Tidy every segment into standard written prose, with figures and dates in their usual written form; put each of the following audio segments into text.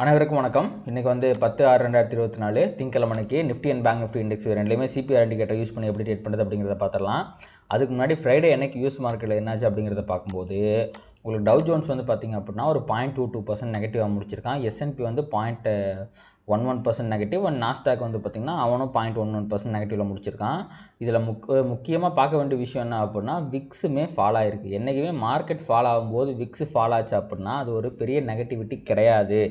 அனைவருக்கும் வணக்கம். இன்றைக்கி வந்து 10/6/2024 திங்கக்கிழமைக்கு Nifty and bank Nifty index ரெண்டுலேயுமே சிபிஆர் இண்டிகேட்டர் யூஸ் பண்ணி எப்படி ட்ரேட் பண்ணுறது அப்படிங்கிறத பார்த்துடலாம். அதுக்கு முன்னாடி ஃப்ரைடே அன்னைக்கு யூஎஸ் மார்க்கெட்டில் என்னாச்சு அப்படிங்கிறத பார்க்கும்போது உங்களுக்கு டவ் ஜோன்ஸ் வந்து பார்த்திங்க அப்படின்னா ஒரு 0.22% நெகட்டிவாக முடிச்சிருக்கான். எஸ்என்பி வந்து 0.11% நெகட்டிவ் அண்ட் நாஸ்டாக் வந்து பார்த்திங்கன்னா அவனும் 0.11% நெகட்டிவில் முடிச்சிருக்கான். இதில் முக்கியமாக பார்க்க வேண்டிய விஷயம் என்ன அப்படின்னா விக்ஸுமே ஃபால் ஆகிருக்கு. என்றைக்குமே மார்க்கெட் ஃபால் ஆகும்போது விக்ஸு ஃபால் ஆச்சு அப்படின்னா அது ஒரு பெரிய நெகட்டிவிட்டி கிடையாது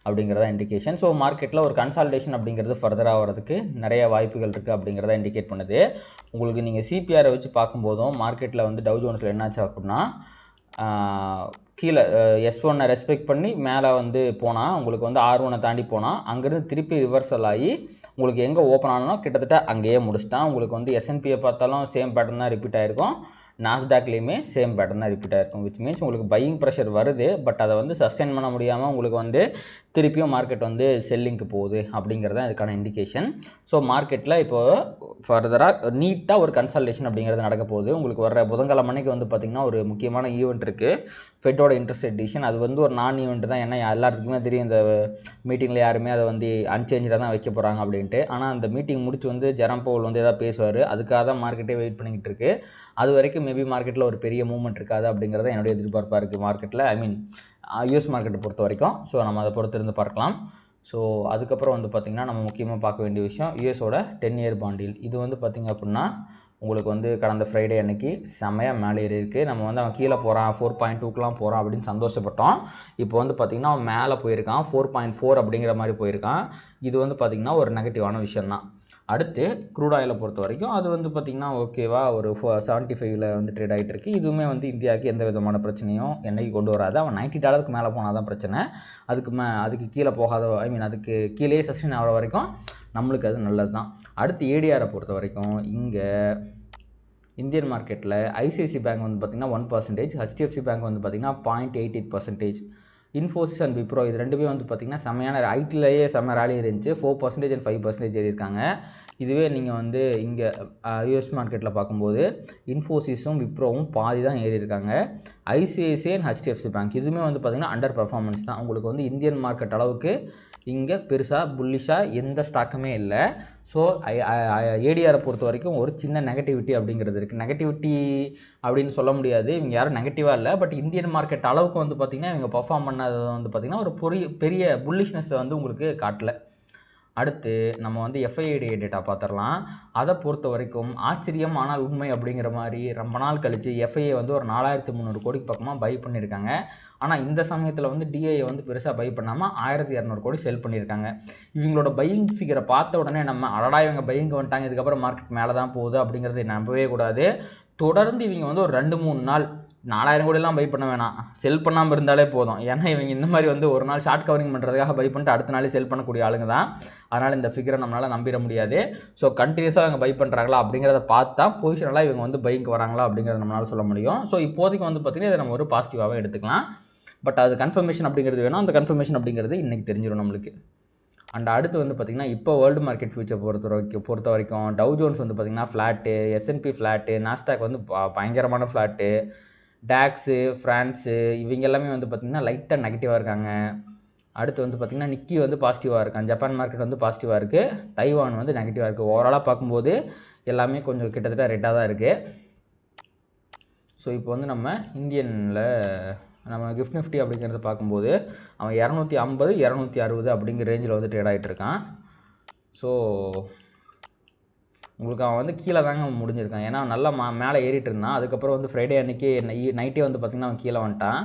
அப்படிங்கிறத இண்டிகேஷன். ஸோ மார்க்கெட்டில் ஒரு கன்சால்டேஷன் அப்படிங்கிறது ஃபர்தராக வரதுக்கு நிறைய வாய்ப்புகள் இருக்குது அப்படிங்கிறத இண்டிகேட் பண்ணுது. உங்களுக்கு நீங்கள் சிபிஆரை வச்சு பார்க்கும்போதும் மார்க்கெட்டில் வந்து டவ் ஜோன்ஸில் என்னாச்சு அப்படின்னா கீழே S1 ரெஸ்பெக்ட் பண்ணி மேலே வந்து போனால் உங்களுக்கு வந்து R1 தாண்டி போனால் அங்கேருந்து திருப்பி ரிவர்சல் ஆகி உங்களுக்கு எங்கே ஓப்பன் ஆனோ கிட்டத்தட்ட அங்கேயே முடிச்சிட்டான். உங்களுக்கு வந்து எஸ்என்பியை பார்த்தாலும் சேம் பேட்டர்ன் தான் ரிப்பீட் ஆகிருக்கும், நாஸ்டாக்லேயுமே சேம் பேட்டர்ன் தான் ரிப்பீட் ஆகிருக்கும். விச் மீன்ஸ் உங்களுக்கு பையிங் ப்ரெஷர் வருது, பட் அதை வந்து சஸ்டெயின் பண்ண முடியாமல் உங்களுக்கு வந்து திருப்பியும் மார்க்கெட் வந்து செல்லிங்க்கு போகுது அப்படிங்கிறது தான் இதுக்கான இண்டிகேஷன். ஸோ மார்க்கெட்டில் இப்போது ஃபர்தராக நீட்டாக ஒரு கன்சல்டேஷன் அப்படிங்கிறது நடக்க போகுது. உங்களுக்கு வர புதன்கிழமை அன்னைக்கு வந்து பார்த்திங்கன்னா ஒரு முக்கியமான ஈவெண்ட் இருக்குது, ஃபெட்டோட இன்ட்ரெஸ்ட் ரேட் டிசிஷன். அது வந்து ஒரு நான் ஈவெண்ட் தான், ஏன்னா எல்லாத்துக்குமே தெரியும் இந்த மீட்டிங்கில் யாருமே அதை வந்து அன்சேஞ்சாக தான் வைக்க போகிறாங்க அப்படின்ட்டு. ஆனால் அந்த மீட்டிங் முடிச்சு வந்து ஜெரம் பவுல் வந்து எதாவது பேசுவார், அதுக்காக தான் மார்க்கெட்டே வெயிட் பண்ணிக்கிட்டு இருக்குது. அது வரைக்கும் மேபி மார்க்கெட்டில் ஒரு பெரிய மூவ்மெண்ட் இருக்காது அப்படிங்கிறத என்னுடைய எதிர்பார்ப்பாக இருக்குது மார்க்கெட்டில், ஐ மீன் யூஎஸ் மார்க்கெட்டை பொறுத்த வரைக்கும். ஸோ நம்ம அதை பொறுத்திருந்து பார்க்கலாம். ஸோ அதுக்கப்புறம் வந்து பார்த்திங்கன்னா நம்ம முக்கியமாக பார்க்க வேண்டிய விஷயம் யூஎஸோட 10-year பாண்டில். இது வந்து பார்த்திங்க அப்படின்னா உங்களுக்கு வந்து கடந்த ஃப்ரைடே அன்னைக்கு செம்மையாக மேலே ஏறி இருக்குது. நம்ம வந்து அவன் கீழே போகிறான் 4.2க்குலாம் போகிறான் அப்படின்னு சந்தோஷப்பட்டோம். இப்போ வந்து பார்த்திங்கன்னா அவன் மேலே போயிருக்கான் 4.4 அப்படிங்கிற மாதிரி போயிருக்கான். இது வந்து பார்த்திங்கன்னா ஒரு நெகட்டிவான விஷயந்தான். அடுத்து க்ரூட் ஆயிலை பொறுத்த வரைக்கும் அது வந்து பார்த்திங்கன்னா ஓகேவா ஒரு 75ல் வந்து ட்ரேட் ஆகிட்டு இருக்குது. இதுவுமே வந்து இந்தியாவுக்கு எந்த விதமான பிரச்சனையும் என்றைக்கு கொண்டு வராது. அவன் $90 மேலே போனால் தான் பிரச்சனை, அதுக்கு கீழே போகாத, ஐ மீன் அதுக்கு கீழே சஸ்டெயின் ஆகிற வரைக்கும் நம்மளுக்கு அது நல்லது தான். அடுத்து ஏடிஆரை பொறுத்த வரைக்கும் இங்கே இந்தியன் மார்க்கெட்டில் ஐசிஐசி பேங்க் வந்து பார்த்திங்கன்னா 1%, ஹெச்டிஎஃப்சி பேங்க் வந்து பார்த்திங்கன்னா 0.88%, இன்ஃபோசிஸ் அண்ட் விப்ரோ இது ரெண்டுமே வந்து பார்த்திங்கன்னா செம்மையான ஐடிலேயே செம்ம ரேலி இருந்துச்சு, 4% அண்ட் 5% ஏறியிருக்காங்க. இதுவே நீங்கள் வந்து இங்கே யூஎஸ் மார்க்கெட்டில் பார்க்கும்போது இன்ஃபோசிஸும் விப்ரோவும் பாதி தான் ஏறியிருக்காங்க. ஐசிஐசிஐ அண்ட் ஹெச்டிஎஃப்சி பேங்க் இதுவுமே வந்து பார்த்திங்கன்னா அண்டர் பர்ஃபார்மன்ஸ் தான். உங்களுக்கு வந்து இந்தியன் மார்க்கெட் அளவுக்கு இங்கே பெருசாக புல்லிஷாக எந்த ஸ்டாக்குமே இல்லை. ஸோ ஏடிஆரை பொறுத்த வரைக்கும் ஒரு சின்ன நெகட்டிவிட்டி அப்படிங்கிறது இருக்குது. நெகட்டிவிட்டி அப்படின்னு சொல்ல முடியாது, இவங்க யாரும் நெகட்டிவாக இல்லை, பட் இந்தியன் மார்க்கெட் அளவுக்கு வந்து பார்த்திங்கன்னா இவங்க பர்ஃபார்ம் பண்ணது வந்து பார்த்திங்கன்னா ஒரு பெரிய புல்லிஷ்னஸை வந்து உங்களுக்கு காட்டலை. அடுத்து நம்ம வந்து எஃப்ஐஐடி டேட்டா பார்த்துடலாம். அதை பொறுத்த வரைக்கும் ஆச்சரியம் ஆனால் உண்மை அப்படிங்கிற மாதிரி ரொம்ப நாள் கழித்து எஃப்ஐஐ வந்து ஒரு 4300 கோடிக்கு பக்கமாக பை பண்ணியிருக்காங்க. ஆனால் இந்த சமயத்தில் வந்து டிஐயை வந்து பெருசாக பை பண்ணாமல் 1200 கோடி செல் பண்ணியிருக்காங்க. இவங்களோட பையிங் ஃபிகரை பார்த்த உடனே நம்ம அடடா இவங்க பையிங் வந்துட்டாங்க, இதுக்கப்புறம் மார்க்கெட் மேலே தான் போகுது அப்படிங்கிறத நம்பவே கூடாது. தொடர்ந்து இவங்க வந்து ஒரு 2-3 நாள் 4000 கோடியெல்லாம் பை பண்ண வேணாம், செல் பண்ணாமல் இருந்தாலே போதும். ஏன்னா இவங்க இந்த மாதிரி வந்து ஒரு நாள் ஷார்ட் கவரிங் பண்ணுறதுக்காக பை பண்ணிட்டு அடுத்த நாளே செல் பண்ணக்கூடிய ஆளுங்க தான். அதனால் இந்த ஃபிகரை நம்மளால் நம்பிட முடியாது. ஸோ கண்டினியூஸாக அவங்க பை பண்ணுறாங்களா அப்படிங்கிறத பார்த்தா பொசிஷனலாக இவங்க வந்து பைக்கு வராங்களா அப்படிங்கிறத நம்மளால் சொல்ல முடியும். ஸோ இப்போதைக்கு வந்து பார்த்திங்கன்னா இதை நம்ம ஒரு பாசிட்டிவாகவே எடுத்துக்கலாம். பட் அது கன்ஃபர்மேஷன் அப்படிங்கிறது வேணும், அந்த கன்ஃபர்மேஷன் அப்படிங்கிறது இன்றைக்கி தெரிஞ்சிடும் நம்மளுக்கு. அண்ட் அடுத்து வந்து பார்த்திங்கன்னா இப்போ வேர்ல்டு மார்க்கெட் ஃபியூச்சர் பொறுத்த வரைக்கும் டவ் ஜோன்ஸ் வந்து பார்த்திங்கன்னா ஃப்ளாட்டு, எஸ்என்பி ஃப்ளாட்டு, நாஸ்டாக் வந்து பயங்கரமான ஃப்ளாட்டு, டாக்ஸு, ஃப்ரான்ஸு இவங்க எல்லாமே வந்து பார்த்திங்கன்னா லைட்டாக நெகட்டிவாக இருக்காங்க. அடுத்து வந்து பார்த்திங்கன்னா நிக்கி வந்து பாசிட்டிவாக இருக்கான், ஜப்பான் மார்க்கெட் வந்து பாசிட்டிவாக இருக்குது, தைவான் வந்து நெகட்டிவாக இருக்குது. ஓவராலாக பார்க்கும்போது எல்லாமே கொஞ்சம் கிட்டத்தட்ட ரெட்டாக தான் இருக்குது. ஸோ இப்போ வந்து நம்ம இந்தியனில் நம்ம கிஃப்ட் நிஃப்டி அப்படிங்கிறத பார்க்கும்போது அவன் 250 260 அப்படிங்கிற ரேஞ்சில் வந்து ட்ரேட் ஆகிட்டு இருக்கான். ஸோ உங்களுக்கு அவன் வந்து கீழே தாங்க முடிஞ்சிருக்கான், ஏன்னா நல்லா மேலே ஏறிட்டு இருந்தான். அதுக்கப்புறம் வந்து ஃப்ரைடே அன்றைக்கி நைட்டே வந்து பார்த்திங்கன்னா அவன் கீழே வந்துட்டான்.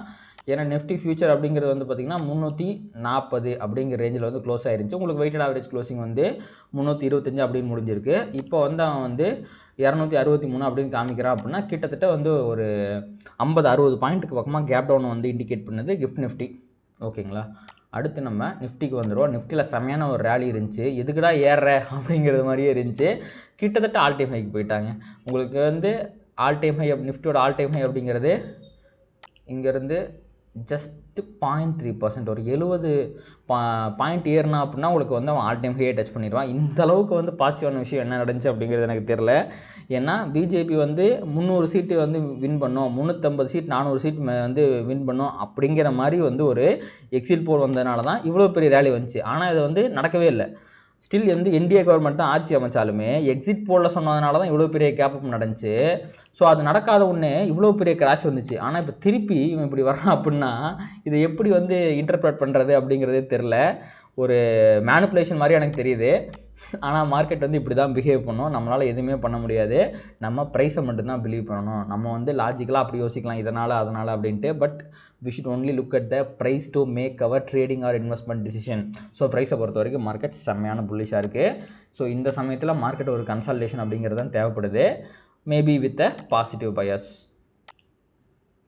ஏன்னா நிஃப்டி ஃபியூச்சர் அப்படிங்கிறது வந்து பார்த்திங்கன்னா 340 அப்படிங்கிற ரேஞ்சில் வந்து க்ளோஸ் ஆகிருந்துச்சு. உங்களுக்கு வெயிட்டட் ஆவரேஜ் க்ளோசிங் வந்து 325 அப்படின்னு முடிஞ்சிருக்கு. இப்போ வந்து அவன் வந்து 263 அப்படின்னு காமிக்கிறான். அப்படின்னா கிட்டத்தட்ட வந்து ஒரு 50-60 பாயிண்ட்டுக்கு பக்கமாக கேப் டவுன் வந்து இண்டிகேட் பண்ணுது கிஃப்ட் நிஃப்டி. ஓகேங்களா, அடுத்து நம்ம நிஃப்டிக்கு வந்துடுவோம். நிஃப்டியில் செம்மையான ஒரு ரேலி இருந்துச்சு, எதுக்குடா ஏறுற அப்படிங்கிறது மாதிரியே இருந்துச்சு. கிட்டத்தட்ட ஆல் டைம் ஹைக்கு போயிட்டாங்க. உங்களுக்கு வந்து ஆல் டைம் ஹை நிஃப்டியோட ஆல் டைம் ஹை அப்படிங்கிறது இங்கேருந்து ஜஸ்ட்டு 0.3%. ஒரு 70 பாயிண்ட் ஏறினா அப்படின்னா உங்களுக்கு வந்து அவன் ஆல் டைம் ஹையை டச் பண்ணிடுவான். இந்த அளவுக்கு வந்து பாசிட்டிவான விஷயம் என்ன நடந்துச்சு அப்படிங்கிறது எனக்கு தெரில. ஏன்னா பிஜேபி வந்து 300 சீட்டு வந்து வின் பண்ணோம், 350 சீட் 400 சீட் வந்து வின் பண்ணோம் அப்படிங்கிற மாதிரி வந்து ஒரு எக்ஸிட் போல் வந்ததுனால தான் இவ்வளோ பெரிய ரேலி வந்துச்சு. ஆனால் இது வந்து நடக்கவே இல்லை. ஸ்டில் வந்து என்டிஏ கவர்மெண்ட் தான் ஆட்சி அமைச்சாலுமே எக்ஸிட் போலில் சொன்னதுனால தான் இவ்வளோ பெரிய கேப்அப் நடந்துச்சு. ஸோ அது நடக்காத ஒன்று இவ்வளோ பெரிய கிராஷ் வந்துச்சு. ஆனால் இப்போ திருப்பி இவன் இப்படி வர்றான் அப்படின்னா இதை எப்படி வந்து இன்டர்பிரட் பண்ணுறது அப்படிங்கிறதே தெரில. ஒரு மேனிப்புலேஷன் மாதிரி எனக்கு தெரியுது. ஆனால் மார்க்கெட் வந்து இப்படி தான் பிஹேவ் பண்ணும். நம்மளால் எதுவுமே பண்ண முடியாது. நம்ம ப்ரைஸை மட்டும்தான் பிலீவ் பண்ணணும். நம்ம வந்து லாஜிக்கலாக அப்படி யோசிக்கலாம், இதனால் அதனால் அப்படின்ட்டு. But we should only look at the price to make our trading or investment decision. So ப்ரைஸை பொறுத்த வரைக்கும் மார்க்கெட் செம்மையான புல்லிஷாக இருக்குது. ஸோ இந்த சமயத்தில் மார்க்கெட் ஒரு கன்சால்டேஷன் அப்படிங்கிறது தான் தேவைப்படுது, maybe with a positive bias.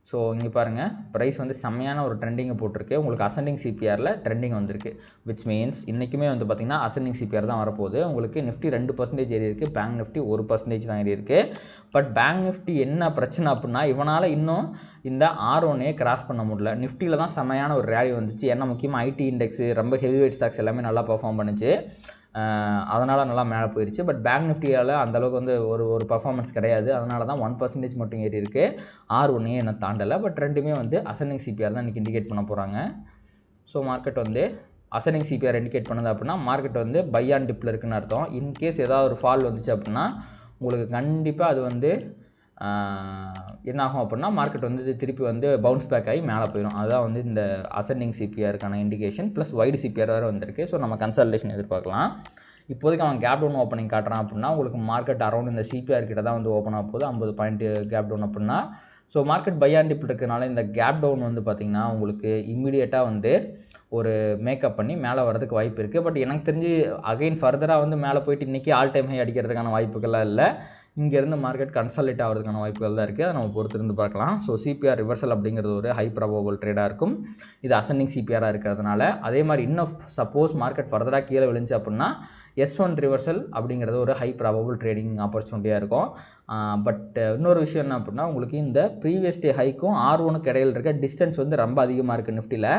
So இங்கே பாருங்கள், ப்ரைஸ் வந்து செம்மையான ஒரு ட்ரெண்டிங்கை போட்டிருக்கு. உங்களுக்கு அசெண்டிங் சிபிஆரில் ட்ரெண்டிங் வந்திருக்கு. விச் மீன்ஸ் இன்றைக்குமே வந்து பார்த்திங்கன்னா அசெண்டிங் சிபிஆர் தான் வரப்போகுது. உங்களுக்கு நிஃப்டி 2% ஏறி இருக்குது, பேங்க் நிஃப்டி 1% தான் ஏறி இருக்குது. பட் பேங்க் நிஃப்டி என்ன பிரச்சனை அப்படின்னா இவனால் இன்னும் இந்த R1 கிராஸ் பண்ண முடியல. நிஃப்டியில் தான் செம்மையான ஒரு ரேலி வந்துச்சு. ஏன்னா முக்கியமாக ஐடி இண்டெக்ஸு ரொம்ப ஹெவி வெயிட் ஸ்டாக்ஸ் எல்லாமே நல்லா பர்ஃபார்ம் பண்ணுச்சு. அதனால் நல்லா மேலே போயிடுச்சு. பட் பேங்க் நிஃப்டியால் அந்தளவுக்கு வந்து ஒரு பர்ஃபார்மன்ஸ் கிடையாது. அதனால தான் 1% மட்டும் ஏறி இருக்குது. R1 என்ன தாண்டலை. பட் ரெண்டுமே வந்து அசெண்டிங் சிபிஆர் தான் இன்றைக்கி இண்டிகேட் பண்ண போகிறாங்க. ஸோ மார்க்கெட் வந்து அசெண்டிங் சிபிஆர் இண்டிகேட் பண்ணுது அப்படின்னா மார்க்கெட் வந்து பை ஆன் டிப்பில் இருக்குன்னு அர்த்தம். இன்கேஸ் ஏதாவது ஒரு ஃபால் வந்துச்சு அப்படின்னா உங்களுக்கு கண்டிப்பாக அது வந்து என்னாகும் அப்படின்னா மார்க்கெட் வந்து திருப்பி வந்து பவுன்ஸ் பேக் ஆகி மேலே போயிடும். அதுதான் வந்து இந்த அசெண்டிங் சிபிஆருக்கான இண்டிகேஷன். ப்ளஸ் வைடு சிபிஆர் வேறு வந்திருக்கு. ஸோ நம்ம கன்சல்டேஷன் எதிர்பார்க்கலாம். இப்போதைக்கு அவன் கேப் டவுன் ஓப்பனிங் காட்டுறான் அப்படின்னா உங்களுக்கு மார்க்கெட் அரௌண்ட் இந்த சிபிஆர் கிட்ட தான் வந்து ஓப்பன் ஆக போகுது, 50 பாயிண்ட் கேப் டவுன் அப்படின்னா. So market buy on dip இருக்கிறனால இந்த கேப் டவுன் வந்து பார்த்திங்கன்னா உங்களுக்கு இம்மிடியேட்டாக வந்து ஒரு மேக்கப் பண்ணி மேலே வரதுக்கு வாய்ப்பு இருக்குது. பட் எனக்கு தெரிஞ்சு அகைன் ஃபர்தராக வந்து மேலே போயிட்டு இன்றைக்கி ஆல் டைம் ஹை அடிக்கிறதுக்கான வாய்ப்புகள்லாம் இல்லை. இங்கேருந்து மார்க்கெட் கன்சாலிடேட் ஆகிறதுக்கான வாய்ப்புகள் தான் இருக்குது. அதை நம்ம பொறுத்திருந்து பார்க்கலாம். ஸோ சிபிஆர் ரிவர்சல் அப்படிங்கிறது ஒரு ஹை ப்ராபபிள் ட்ரேடாக இருக்கும். இது அசெண்டிங் சிபிஆராக இருக்கிறதுனால. அதே மாதிரி இன்னும் சப்போஸ் மார்க்கெட் ஃபர்தராக கீழே விழுந்துச்சு அப்படின்னா S1 ரிவர்சல் அப்படிங்கிறது ஒரு ஹை ப்ராபபிள் ட்ரேடிங் ஆப்பர்ச்சுனிட்டியாக இருக்கும். பட் இன்னொரு விஷயம் என்ன அப்படின்னா உங்களுக்கு இந்த ப்ரீவியஸ் டே ஹைக்கும் R1க்கு இடையில் இருக்க டிஸ்டன்ஸ் வந்து ரொம்ப அதிகமாக இருக்குது நிஃப்டியில்.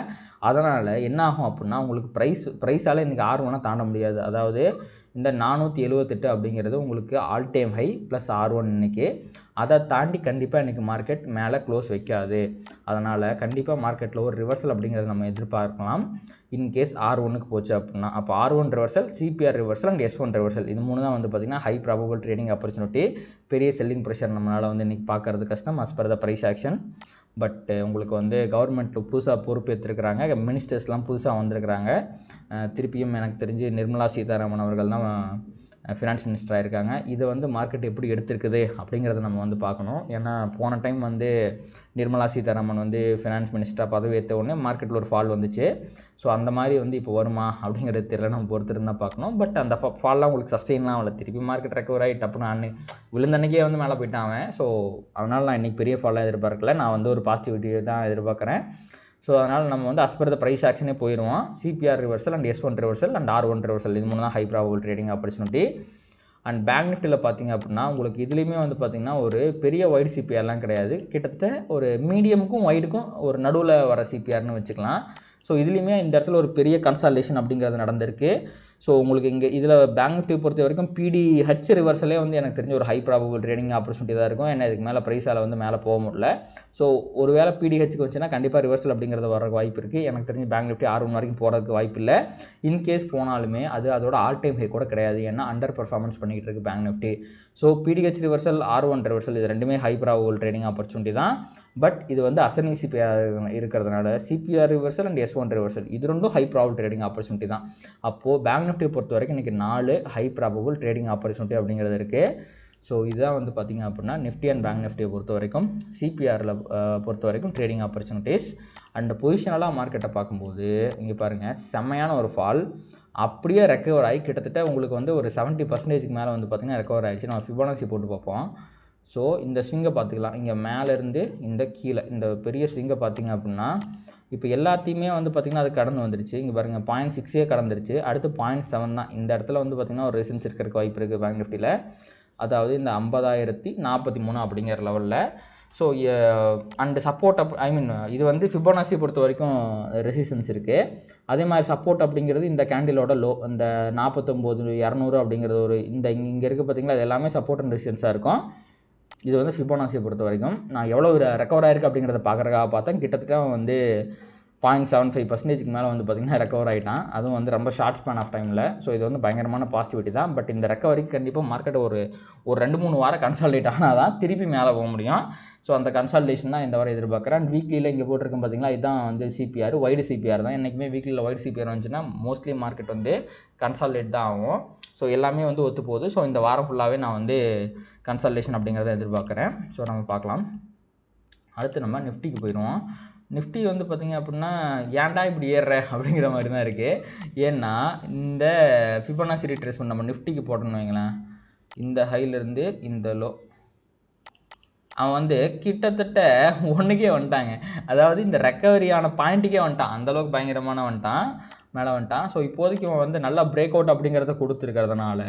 அதனால் என்ன ஆகும் அப்படின்னா உங்களுக்கு ப்ரைஸால் இன்றைக்கி R1 தாண்ட முடியாது. அதாவது இந்த 478 அப்படிங்கிறது உங்களுக்கு all time high plus R1 இன்றைக்கி. அதை தாண்டி கண்டிப்பாக இன்றைக்கி மார்க்கெட் மேலே க்ளோஸ் வைக்காது. அதனால் கண்டிப்பாக மார்க்கெட்டில் ஒரு ரிவர்சல் அப்படிங்கிறத நம்ம எதிர்பார்க்கலாம். இன்கேஸ் R1க்கு போச்சு அப்படின்னா அப்போ R1 reversal, CPR reversal and S1 reversal, இது மூணு தான் வந்து பார்த்திங்கன்னா ஹை ப்ராபபிள் ட்ரேடிங் ஆப்பர்ச்சுனிட்டி. பெரிய செல்லிங் ப்ரெஷர் நம்மளால் வந்து இன்றைக்கி பார்க்குறது கஷ்டம் as per the price action. But உங்களுக்கு வந்து கவர்மெண்ட்டில் புதுசாக பொறுப்பேற்றிருக்கிறாங்க, மினிஸ்டர்ஸ்லாம் புதுசாக வந்திருக்கிறாங்க. திருப்பியும் எனக்கு தெரிஞ்சு நிர்மலா சீதாராமன் அவர்கள் தான் ஃபினான்ஸ் மினிஸ்டராக இருக்காங்க. இதை வந்து மார்க்கெட் எப்படி எடுத்திருக்குது அப்படிங்கிறத நம்ம வந்து பார்க்கணும். ஏன்னா போன டைம் வந்து நிர்மலா சீதாராமன் வந்து ஃபினான்ஸ் மினிஸ்டராக பதவி ஏற்ற உடனே மார்க்கெட்டில் ஒரு ஃபால் வந்துச்சு. ஸோ அந்த மாதிரி வந்து இப்போ வருமா அப்படிங்கிறது தெரியல, நம்ம பொறுத்திருந்தால் பார்க்கணும். பட் அந்த ஃபால்லாம் உங்களுக்கு சஸ்டெயின்லாம் ஆகல. திருப்பி மார்க்கெட் ரெக்கவர் ஆகி டப்புன்னு விழுந்தன்னைக்கே வந்து மேலே போயிட்டான் அவன். ஸோ அதனால் நான் இன்றைக்கி பெரிய ஃபாலாக எதிர்பார்க்கல. நான் வந்து ஒரு பாசிட்டிவிட்டியை தான் எதிர்பார்க்குறேன். ஸோ அதனால் நம்ம வந்து அஸ் பர் த ப்ரைஸ் ஆக்ஷனே போயிடுவோம். CPR reversal and S1 reversal and R1 reversal, இது மூணு தான் high probable trading opportunity. And bank நிஃப்டியில் பார்த்திங்க அப்படின்னா உங்களுக்கு இதுலேயுமே வந்து பார்த்திங்கன்னா ஒரு பெரிய வைடு சிபிஆர்லாம் கிடையாது. கிட்டத்தட்ட ஒரு மீடியமுக்கும் வைடுக்கும் ஒரு நடுவில் வர சிபிஆர்னு வச்சுக்கலாம். ஸோ இதுலேயுமே இந்த இடத்துல ஒரு பெரிய கன்சால்டேஷன் அப்படிங்கிறது நடந்திருக்கு. ஸோ உங்களுக்கு இங்கே இதில் பேங்க் நிஃப்டி பொறுத்த வரைக்கும் PDH ரிவர்சலே வந்து எனக்கு தெரிஞ்ச ஒரு ஹை ப்ராபபிள் ட்ரேடிங் ஆப்பர்ச்சுனிட்டி தான் இருக்கும். ஏன்னா இதுக்கு மேலே ப்ரைஸால் வந்து மேலே போக முடியல. ஸோ ஒரு வேளை PDHக்கு வந்துச்சுன்னா கண்டிப்பாக ரிவர்சல் அப்படிங்கிறது வர வாய்ப்பு இருக்குது. எனக்கு தெரிஞ்சு பேங்க் நிஃப்டி R1 வரைக்கும் போகிறதுக்கு வாய்ப்பு இல்லை. இன்கேஸ் போனாலுமே அது அதோட ஆல் டைம் ஹை கூட கிடையாது. ஏன்னா அண்டர் பர்ஃபார்மன்ஸ் பண்ணிக்கிட்டு இருக்குது bank Nifty. So PDH reversal, R1 reversal, இது ரெண்டுமே ஹை ப்ராபபிள் ட்ரேடிங் ஆப்பர்ச்சுனிட்டி தான். பட் இது வந்து அசெண்டிங் சிபிஆர் இருக்கிறதுனால CPR reversal and S1 reversal, இது ரெண்டும் ஹை ப்ராபபிள் ட்ரேடிங் ஆப்பர்ச்சுனிட்டி தான். அப்போது பேங்க் நிஃப்டியை பொறுத்த வரைக்கும் இன்றைக்கி 4 ஹை ப்ராபபிள் ட்ரேடிங் ஆப்பர்ச்சுனிட்டி அப்படிங்கிறது இருக்குது. ஸோ இதுதான் வந்து பார்த்திங்க அப்படின்னா நிஃப்டி அண்ட் பேங்க் நிஃப்டியை பொறுத்த வரைக்கும் சிபிஆரில் பொறுத்த வரைக்கும் ட்ரேடிங் ஆப்பர்ச்சுனிட்டிஸ். அண்ட் பொசிஷனலாக மார்க்கெட்டை பார்க்கும்போது இங்கே பாருங்கள், செம்மையான ஒரு ஃபால் அப்படியே ரெக்கவர் ஆகி கிட்டத்தட்ட உங்களுக்கு வந்து ஒரு 70%க்கு மேலே வந்து பார்த்திங்கன்னா ரெக்கவர் ஆகிடுச்சு. நம்ம ஃபிபோனாச்சி போட்டு பார்ப்போம். ஸோ இந்த ஸ்விங்கை பார்த்துக்கலாம். இங்கே மேலேருந்து இந்த கீழே இந்த பெரிய ஸ்விங்கை பார்த்திங்க அப்படின்னா இப்போ எல்லாத்தையுமே வந்து பார்த்திங்கன்னா அது கடந்து வந்துருச்சு. இங்கே பாருங்கள் 0.6 கடந்துருச்சு. அடுத்து 0.7 தான். இந்த இடத்துல வந்து பார்த்திங்கன்னா ஒரு ரெசிஸ்டன்ஸ் இருக்கிறதுக்கு வாய்ப்பு இருக்குது பேங்க் நிஃப்டியில். அதாவது இந்த 50,043 அப்படிங்கிற லெவலில். ஸோ அண்ட் சப்போர்ட் இது வந்து ஃபிபோனாசி பொறுத்த வரைக்கும் ரெசிஸ்டன்ஸ் இருக்குது. அதே மாதிரி சப்போர்ட் அப்படிங்கிறது இந்த கேண்டிலோட லோ, இந்த 49,200 அப்படிங்கிறது ஒரு இங்கே இருக்குது பார்த்தீங்களா, அது எல்லாமே சப்போர்ட் அண்ட் ரெசிஸ்டன்ஸாக இருக்கும். இது வந்து ஃபிபோனாசியை பொறுத்த வரைக்கும் நான் எவ்வளோ ரெக்கவர் ஆயிருக்கு அப்படிங்கிறத பார்க்குறதுக்காக பார்த்தேன். கிட்டத்தட்ட வந்து 0.75% மேலே வந்து பார்த்திங்கன்னா ரெக்கவர் ஆகிட்டான். அதுவும் வந்து ரொம்ப ஷார்ட் ஸ்பேன் ஆஃப் டைமில். ஸோ இது வந்து பயங்கரமான பாசிட்டிவிட்டி தான். பட் இந்த ரெக்கவரிக்கு கண்டிப்பாக மார்க்கெட் ஒரு 2-3 வாரம் கன்சால்டேட் ஆனால் தான் திருப்பி மேலே போக முடியும். ஸோ அந்த கன்சால்டேஷன் தான் இந்த வாரம் எதிர்பார்க்குறேன். அண்ட் வீக்லியில் இங்கே போட்டிருக்கேன் பார்த்தீங்களா, இதுதான் வந்து சிபிஆர், வைடு சிபிஆர் தான். என்றைக்குமே வீக்லியில் வைடு சிபிஆர் வந்துச்சுன்னா மோஸ்ட்லி மார்க்கெட் வந்து கன்சால்டேட் தான் ஆகும். ஸோ எல்லாமே வந்து ஒத்து போகுது. ஸோ இந்த வாரம் ஃபுல்லாகவே நான் வந்து கன்சால்டேஷன் அப்படிங்கிறத எதிர்பார்க்குறேன். ஸோ நம்ம பார்க்கலாம். அடுத்து நம்ம நிஃப்டிக்கு போயிடுவோம். நிஃப்டி வந்து பார்த்திங்க அப்படின்னா ஏன்டா இப்படி ஏறுற அப்படிங்கிற மாதிரி தான் இருக்குது. ஏன்னா இந்த ஃபிபோனாசி ரிட்ரேஸ்மெண்ட் நம்ம நிஃப்டிக்கு போட்டோன்னு வைங்களேன், இந்த ஹைலேருந்து இந்த லோ அவன் வந்து கிட்டத்தட்ட ஒன்றுக்கே வந்துட்டாங்க. அதாவது இந்த ரெக்கவரியான பாயிண்ட்டுக்கே வந்துட்டான், அந்தளவுக்கு பயங்கரமான வந்துட்டான், மேலே வந்துட்டான். ஸோ இப்போதைக்கு அவன் வந்து நல்லா பிரேக் அவுட் அப்படிங்கிறத கொடுத்துருக்கிறதுனால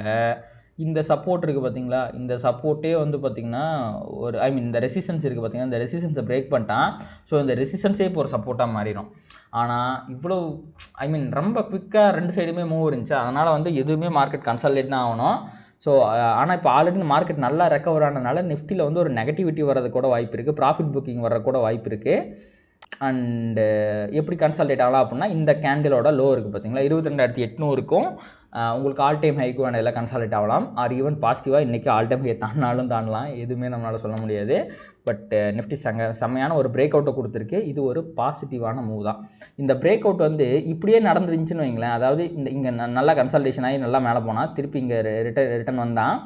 இந்த சப்போர்ட் இருக்குது பார்த்தீங்களா, இந்த சப்போர்ட்டே வந்து பார்த்திங்கன்னா ஒரு இந்த ரெசிஸ்டன்ஸ் இருக்குது பார்த்திங்கன்னா, இந்த ரெசிஸ்டன்ஸை பிரேக் பண்ணிட்டான். ஸோ இந்த ரெசிஸ்டன்ஸே இப்போ ஒரு சப்போர்ட்டாக மாறிடும். ஆனால் இவ்வளோ ரொம்ப குவிக்காக 2 சைடுமே மூவ் இருந்துச்சு. அதனால் வந்து எதுவுமே மார்க்கெட் கன்சால்டேட் தான் ஆகணும். ஸோ ஆனால் இப்போ ஆல்ரெடி மார்க்கெட் நல்லா ரெக்கவர் ஆனதுனால நிஃப்டியில் வந்து ஒரு நெகட்டிவிட்டி வர்றது கூட வாய்ப்பு இருக்குது, ப்ராஃபிட் புக்கிங் வர்ற கூட வாய்ப்பு இருக்குது. அண்டு எப்படி கன்சால்டேட் ஆகலாம் அப்படின்னா, இந்த கேண்டிலோட லோ இருக்குது பார்த்தீங்களா, 22,800க்கும் உங்களுக்கு ஆல் டைம் ஹைக்கு வேண்டியதில் கன்சால்டேட் ஆகலாம். ஆர் ஈவன் பாசிட்டிவாக இன்றைக்கி ஆல் டைம் ஹை தாண்டலாம், எதுவுமே நம்மளால் சொல்ல முடியாது. பட் நிஃப்டி செம்மையான ஒரு பிரேக் அவுட்டை கொடுத்துருக்கு. இது ஒரு பாசிட்டிவான மூவ் தான். இந்த பிரேக் அவுட் வந்து இப்படியே நடந்துருந்துச்சுன்னு வைங்களேன், அதாவது இங்கே நல்லா கன்சல்டேஷன் ஆகி நல்லா மேலே போனால் திருப்பி இங்கே ரிட்டன் வந்தால்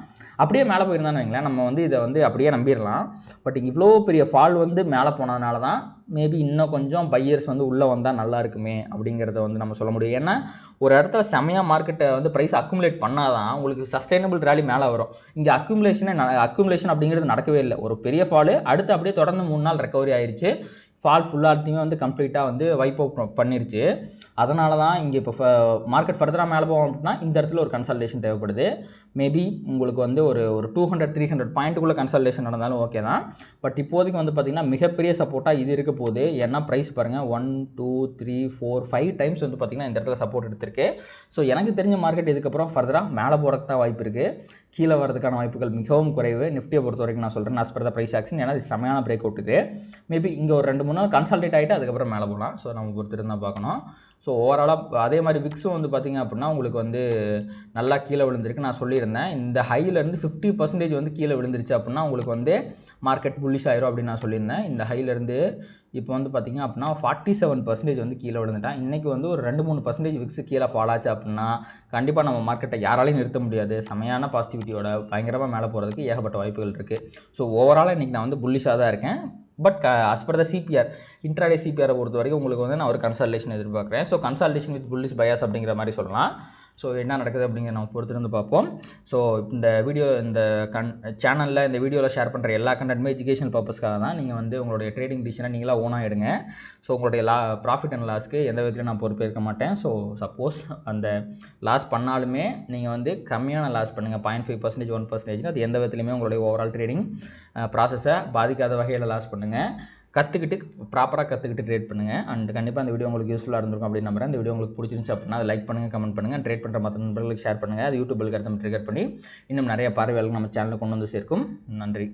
அப்படியே மேலே போயிருந்தான்னு வைங்களேன், நம்ம வந்து இதை வந்து அப்படியே நம்பிடலாம். பட் இங்கே இவ்வளோ பெரிய ஃபால் வந்து மேலே போனதுனால தான் மேபி இன்னும் கொஞ்சம் பையர்ஸ் வந்து உள்ளே வந்தால் நல்லா இருக்குமே அப்படிங்கிறத வந்து நம்ம சொல்ல முடியும். ஏன்னா ஒரு இடத்துல செம்மையாக மார்க்கெட்டை வந்து ப்ரைஸ் அக்குமுலேட் பண்ணால் தான் உங்களுக்கு சஸ்டைனபிள் ரேலி மேலே வரும். இங்கே அக்குமுலேஷன் அப்படிங்கிறது நடக்கவே இல்லை. ஒரு பெரிய ஃபாலு, அடுத்து அப்படியே தொடர்ந்து 3 நாள் ரெக்கவரி ஆயிடுச்சு. ஃபால் ஃபுல்லாத்தையுமே வந்து கம்ப்ளீட்டாக வந்து வைப் அவுட் பண்ணிருச்சு. அதனால தான் இங்கே இப்போ மார்க்கெட் ஃபர்தராக மேலே போகும் அப்படின்னா இந்த இடத்துல ஒரு கன்சல்டேஷன் தேவைப்படுது. மேபி உங்களுக்கு வந்து ஒரு 200-300 பாயிண்ட்டுக்குள்ளே கன்சல்டேஷன் நடந்தாலும் ஓகே தான். பட் இப்போதைக்கு வந்து பார்த்திங்கன்னா மிகப்பெரிய சப்போர்ட்டாக இது இருக்க போகுது. ஏன்னா ப்ரைஸ் பாருங்கள் 1 2 3 4 5 டைம்ஸ் வந்து பார்த்திங்கன்னா இந்த இடத்துல சப்போர்ட் எடுத்திருக்கு. ஸோ எனக்கு தெரிஞ்ச மார்க்கெட் இதுக்கப்புறம் ஃபர்தராக மேலே போகிறதுக்கு தான் வாய்ப்பு இருக்குது, கீழே வரதுக்கான வாய்ப்புகள் மிகவும் குறைவு. நிஃப்டியை பொறுத்த வரைக்கும் நான் சொல்கிறேன் as per the price action. ஏன்னா இது செமையான பிரேக் அவுட் இது. மேபி இங்கே ஒரு 2-3 நாள் கன்சல்டேட் ஆகிட்டு அதுக்கப்புறம் மேலே போகலாம். ஸோ நம்ம பொறுத்திருந்து தான் பார்க்கணும். ஸோ ஓவராலாக அதே மாதிரி விக்ஸும் வந்து பார்த்திங்க அப்படின்னா உங்களுக்கு வந்து நல்லா கீழே விழுந்திருக்கு. நான் சொல்லியிருந்தேன் இந்த ஹையிலேருந்து 50% வந்து கீழே விழுந்துருச்சு அப்படின்னா உங்களுக்கு வந்து மார்க்கெட் புல்லிஷ் ஆயிரும் அப்படின்னு நான் சொல்லியிருந்தேன். இந்த ஹையிலேருந்து இப்போ வந்து பார்த்திங்க அப்படின்னா 47% வந்து கீழே விழுந்துட்டான். இன்றைக்கி வந்து ஒரு 2-3% விக்ஸ் கீழே ஃபால் ஆச்சு அப்படின்னா கண்டிப்பாக நம்ம மார்க்கெட்டை யாராலையும் நிறுத்த முடியாது. செமையான பாசிட்டிவிட்டியோட பயங்கரமாக மேலே போகிறதுக்கு ஏகப்பட்ட வாய்ப்புகள் இருக்குது. ஸோ ஓவராலாக இன்றைக்கி நான் வந்து புல்லிஷாக தான் இருக்கேன். But as per the CPR, intraday சிபிஆரை பொறுத்த வரைக்கும் உங்களுக்கு வந்து நான் ஒரு கன்சல்டேஷன் எதிர்பார்க்குறேன். So consultation with bullish bias அப்படிங்கிற மாதிரி சொல்லலாம். ஸோ என்ன நடக்குது அப்படிங்கிற நம்ம பொறுத்திருந்து பார்ப்போம். ஸோ இந்த வீடியோ இந்த சேனலில் இந்த வீடியோவில் ஷேர் பண்ணுற எல்லா கண்டென்ட்டுமே எஜுகேஷனல் பர்பஸ்க்காக தான். நீங்கள் வந்து உங்களுடைய ட்ரேடிங் டிசிஷனை நீங்களாக ஓனாக எடுங்க. ஸோ உங்களுடைய ப்ராஃபிட் அண்ட் லாஸ்க்கு எந்த விதத்துலையும் நான் பொறுப்பேற்க மாட்டேன். ஸோ சப்போஸ் அந்த லாஸ் பண்ணாலுமே நீங்கள் வந்து கம்மியான லாஸ் பண்ணுங்கள், 0.5% 1%. அது எந்த விதத்துலையுமே உங்களுடைய ஓவரால் ட்ரேடிங் ப்ராசஸை பாதிக்காத வகையில் லாஸ் பண்ணுங்கள். ப்ராப்பராக கற்றுக்கிட்டு ட்ரேட் பண்ணுங்கள். அண்ட் கண்டிப்பாக இந்த வீடியோ உங்களுக்கு யூஸ்ஃபுல்லாக இருந்திருக்கும் அப்படின்னு நம்புறேன். இந்த வீடியோ உங்களுக்கு பிடிச்சிருந்துச்சு அப்படின்னா அதை லைக் பண்ணுங்கள், கமெண்ட் பண்ணுங்கள், ட்ரேட் பண்ணுற மற்ற நண்பர்களுக்கு ஷேர் பண்ணுங்கள். அது யூடியூப் பெல் ஐகானை ட்ரிகர் பண்ணி இன்னும் நிறைய பார்வையாளர்கள் நம்ம சேனலில் கொண்டு வந்து சேர்க்கும். நன்றி.